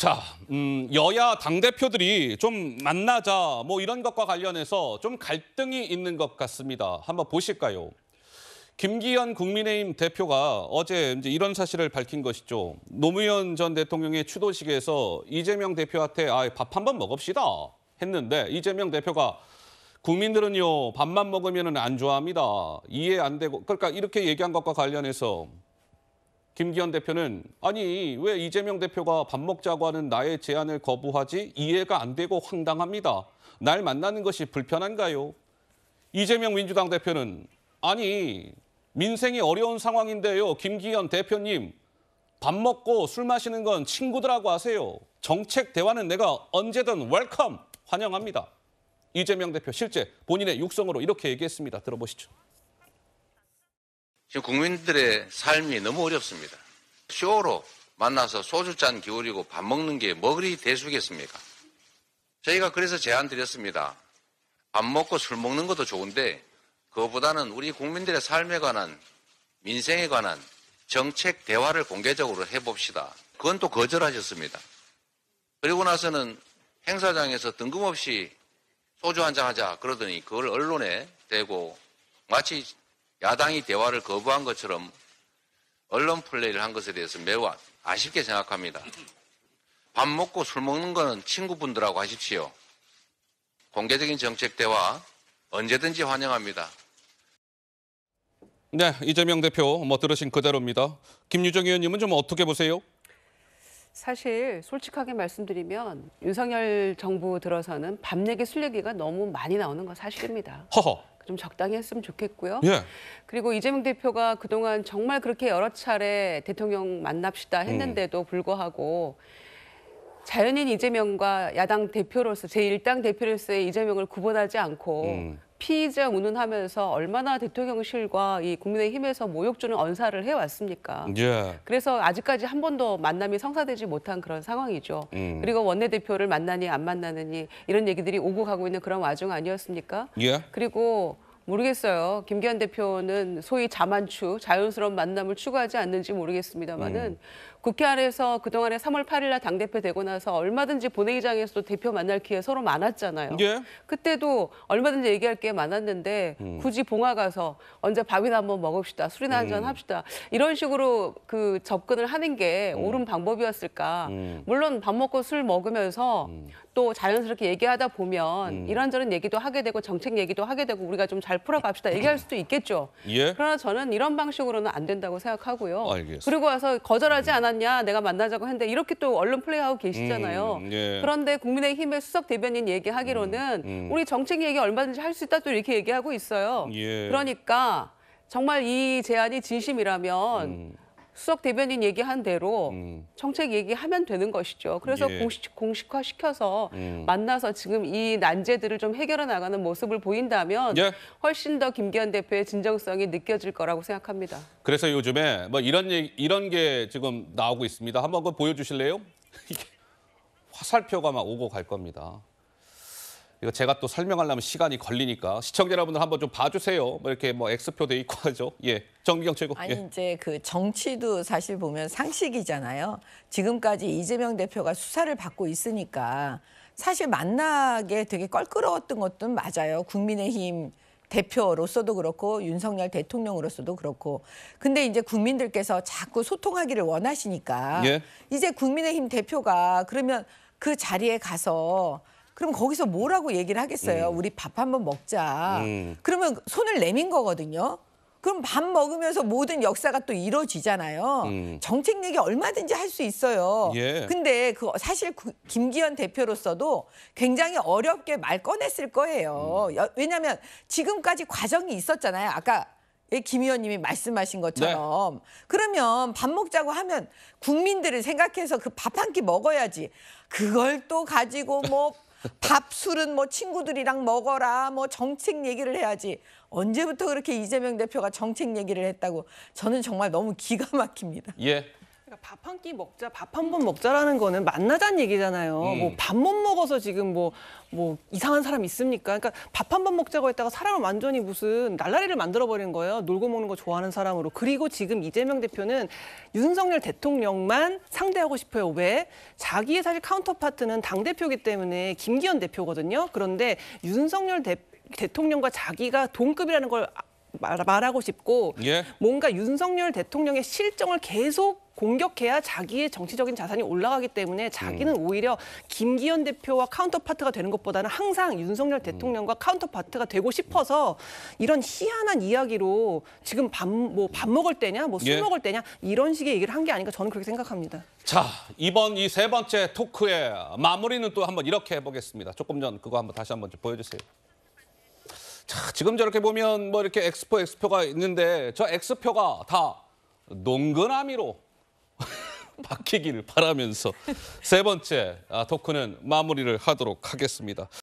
자, 여야 당대표들이 좀 만나자 뭐 이런 것과 관련해서 좀 갈등이 있는 것 같습니다. 한번 보실까요? 김기현 국민의힘 대표가 어제 이제 이런 사실을 밝힌 것이죠. 노무현 전 대통령의 추도식에서 이재명 대표한테 밥 한번 먹읍시다 했는데 이재명 대표가 국민들은요 밥만 먹으면 안 좋아합니다. 이해 안 되고 그러니까 이렇게 얘기한 것과 관련해서 김기현 대표는 아니 왜 이재명 대표가 밥 먹자고 하는 나의 제안을 거부하지? 이해가 안 되고 황당합니다. 날 만나는 것이 불편한가요? 이재명 민주당 대표는 아니 민생이 어려운 상황인데요. 김기현 대표님 밥 먹고 술 마시는 건 친구들하고 하세요. 정책 대화는 내가 언제든 웰컴 환영합니다. 이재명 대표 실제 본인의 육성으로 이렇게 얘기했습니다. 들어보시죠. 지금 국민들의 삶이 너무 어렵습니다. 쇼로 만나서 소주잔 기울이고 밥 먹는 게 뭐 그리 대수겠습니까? 저희가 그래서 제안 드렸습니다. 밥 먹고 술 먹는 것도 좋은데 그거보다는 우리 국민들의 삶에 관한 민생에 관한 정책 대화를 공개적으로 해봅시다. 그건 또 거절하셨습니다. 그리고 나서는 행사장에서 뜬금없이 소주 한잔 하자 그러더니 그걸 언론에 대고 마치 야당이 대화를 거부한 것처럼 언론 플레이를 한 것에 대해서 매우 아쉽게 생각합니다. 밥 먹고 술 먹는 거는 친구분들하고 하십시오. 공개적인 정책 대화 언제든지 환영합니다. 네, 이재명 대표 뭐 들으신 그대로입니다. 김유정 의원님은 좀 어떻게 보세요? 사실 솔직하게 말씀드리면 윤석열 정부 들어서는 밥 얘기, 술 얘기가 너무 많이 나오는 건 사실입니다. 허허. 좀 적당히 했으면 좋겠고요. 예. 그리고 이재명 대표가 그동안 정말 그렇게 여러 차례 대통령 만납시다 했는데도 불구하고 자연인 이재명과 야당 대표로서 제1당 대표로서의 이재명을 구분하지 않고 피의자 운운하면서 얼마나 대통령실과 이 국민의힘에서 모욕 주는 언사를 해왔습니까? 예. 그래서 아직까지 한 번도 만남이 성사되지 못한 그런 상황이죠. 그리고 원내대표를 만나니 안 만나느니 이런 얘기들이 오고 가고 있는 그런 와중 아니었습니까? 예. 그리고 모르겠어요. 김기현 대표는 소위 자만추, 자연스러운 만남을 추구하지 않는지 모르겠습니다만은 국회 안에서 그동안에 3월 8일 날 당대표 되고 나서 얼마든지 본회의장에서도 대표 만날 기회 서로 많았잖아요. 예. 그때도 얼마든지 얘기할 게 많았는데 굳이 봉화 가서 언제 밥이나 한번 먹읍시다. 술이나 한잔 합시다. 이런 식으로 그 접근을 하는 게 옳은 방법이었을까. 물론 밥 먹고 술 먹으면서 또 자연스럽게 얘기하다 보면 이런저런 얘기도 하게 되고 정책 얘기도 하게 되고 우리가 좀 잘 풀어갑시다. 얘기할 수도 있겠죠. 예. 그러나 저는 이런 방식으로는 안 된다고 생각하고요. 알겠습니다. 그리고 와서 거절하지 않았냐, 내가 만나자고 했는데 이렇게 또 언론 플레이하고 계시잖아요. 예. 그런데 국민의힘의 수석 대변인 얘기하기로는 우리 정책 얘기 얼마든지 할 수 있다 또 이렇게 얘기하고 있어요. 예. 그러니까 정말 이 제안이 진심이라면 수석 대변인 얘기한 대로 정책 얘기하면 되는 것이죠. 그래서 예. 공식화시켜서 만나서 지금 이 난제들을 좀 해결해 나가는 모습을 보인다면 예. 훨씬 더 김기현 대표의 진정성이 느껴질 거라고 생각합니다. 그래서 요즘에 뭐 이런 게 지금 나오고 있습니다. 한번 그거 보여주실래요? 이게 화살표가 막 오고 갈 겁니다. 이거 제가 또 설명하려면 시간이 걸리니까 시청자 여러분들 한번 좀 봐주세요. 뭐 이렇게 뭐 X표 돼 있고 하죠. 예, 정미경 최고. 아니 예. 이제 그 정치도 사실 보면 상식이잖아요. 지금까지 이재명 대표가 수사를 받고 있으니까 사실 만나게 되게 껄끄러웠던 것도 맞아요. 국민의힘 대표로서도 그렇고 윤석열 대통령으로서도 그렇고. 근데 이제 국민들께서 자꾸 소통하기를 원하시니까 예. 이제 국민의힘 대표가 그러면 그 자리에 가서 그럼 거기서 뭐라고 얘기를 하겠어요? 우리 밥 한번 먹자. 그러면 손을 내민 거거든요. 그럼 밥 먹으면서 모든 역사가 또 이루어지잖아요. 정책 얘기 얼마든지 할 수 있어요. 예. 근데 그 사실 김기현 대표로서도 굉장히 어렵게 말 꺼냈을 거예요. 왜냐하면 지금까지 과정이 있었잖아요. 아까 김 의원님이 말씀하신 것처럼. 네. 그러면 밥 먹자고 하면 국민들을 생각해서 그 밥 한 끼 먹어야지. 그걸 또 가지고 뭐 밥, 술은 뭐 친구들이랑 먹어라, 뭐 정책 얘기를 해야지. 언제부터 그렇게 이재명 대표가 정책 얘기를 했다고 저는 정말 너무 기가 막힙니다. 예. 밥 한 끼 먹자, 밥 한 번 먹자라는 거는 만나자는 얘기잖아요. 뭐 밥 못 먹어서 지금 뭐 이상한 사람 있습니까? 그러니까 밥 한 번 먹자고 했다가 사람을 완전히 무슨 날라리를 만들어버린 거예요. 놀고 먹는 거 좋아하는 사람으로. 그리고 지금 이재명 대표는 윤석열 대통령만 상대하고 싶어요. 왜? 자기의 사실 카운터파트는 당대표이기 때문에 김기현 대표거든요. 그런데 윤석열 대통령과 자기가 동급이라는 걸 말하고 싶고 예. 뭔가 윤석열 대통령의 실정을 계속 공격해야 자기의 정치적인 자산이 올라가기 때문에 자기는 오히려 김기현 대표와 카운터파트가 되는 것보다는 항상 윤석열 대통령과 카운터파트가 되고 싶어서 이런 희한한 이야기로 지금 밥 먹을 때냐, 술 예. 먹을 때냐 이런 식의 얘기를 한 게 아닌가 저는 그렇게 생각합니다. 자, 이번 이 세 번째 토크의 마무리는 또 한번 이렇게 해보겠습니다. 조금 전 그거 한번 다시 한번 좀 보여주세요. 자, 지금 저렇게 보면 뭐 이렇게 X표가 있는데 저 X표가 다 농근함이로 바뀌기를 바라면서 세 번째 토크는 마무리를 하도록 하겠습니다.